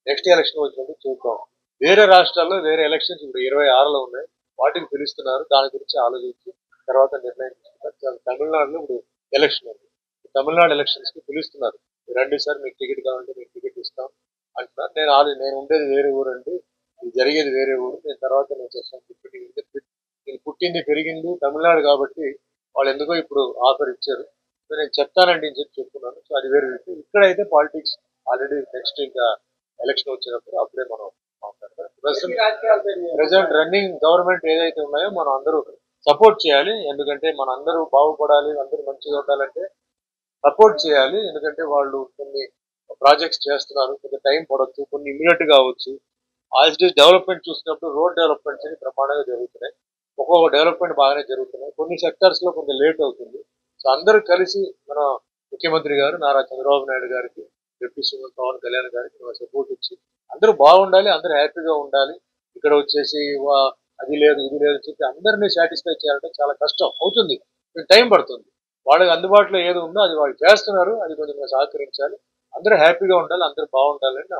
Next election వచ్చినప్పుడు చూద్దాం. వేరే రాష్ట్రాల్లో వేరే ఎలక్షన్స్ ఇప్పుడు 26లో ఉన్నాయి. వాటికి పిలుస్తున్నారు. దాని గురించి ఆలోచించి తర్వాత నిర్ణయం తీసుకుంటారు. తమిళనాడులో ఇప్పుడు ఎలక్షన్ ఉంది. తమిళనాడు ఎలక్షన్స్ కి పిలుస్తున్నారు. రండి సార్, మీకు టికెట్ కావాలంటే మీకు టికెట్ ఇస్తాం అంటున్నారు. నేను ఉండేది వేరే ఊరు అండి, ఇది జరిగేది వేరే ఊరు, నేను తర్వాత నేను చేస్తాను. నేను పుట్టింది పెరిగింది తమిళనాడు కాబట్టి వాళ్ళు ఎందుకో ఇప్పుడు ఆఫర్ ఇచ్చారు. సో నేను చెప్తానండి అని చెప్పి చెప్తున్నాను. సో అది వేరే విషయం. ఇక్కడైతే పాలిటిక్స్ ఆల్రెడీ నెక్స్ట్ ఇంకా ఎలక్షన్ వచ్చినప్పుడు అప్పుడే మనం మాట్లాడతాం. ప్రెసెంట్ రన్నింగ్ గవర్నమెంట్ ఏదైతే ఉన్నాయో మనం అందరూ సపోర్ట్ చేయాలి. ఎందుకంటే మన అందరూ బాగుపడాలి, అందరూ మంచిగా ఉండాలంటే సపోర్ట్ చేయాలి. ఎందుకంటే వాళ్ళు కొన్ని ప్రాజెక్ట్స్ చేస్తున్నారు, కొంచెం టైం పడవచ్చు, కొన్ని ఇమీడియట్ గా అవ్వచ్చు. యాజ్ ఇట్ ఈస్ డెవలప్మెంట్ చూసినప్పుడు రోడ్ డెవలప్మెంట్స్ అని ప్రమాణంగా జరుగుతున్నాయి. ఒక్కొక్క డెవలప్మెంట్ బాగానే జరుగుతున్నాయి. కొన్ని సెక్టర్స్ లో కొంచెం లేట్ అవుతుంది. సో అందరూ కలిసి మన ముఖ్యమంత్రి గారు నారా చంద్రబాబు నాయుడు గారికి, డిప్యూటీ సీఎం పవన్ కళ్యాణ్ గారికి సపోర్ట్ ఇచ్చి అందరూ బాగుండాలి, అందరూ హ్యాపీగా ఉండాలి. ఇక్కడ వచ్చేసి అది లేదు ఇది లేదు చెప్పి అందరినీ సాటిస్ఫై చేయాలంటే చాలా కష్టం అవుతుంది, టైం పడుతుంది. వాళ్ళకి అందుబాటులో ఏది ఉందో అది వాళ్ళు చేస్తున్నారు. అది కొంచెం సహకరించాలి. అందరూ హ్యాపీగా ఉండాలి, అందరూ బాగుండాలని నా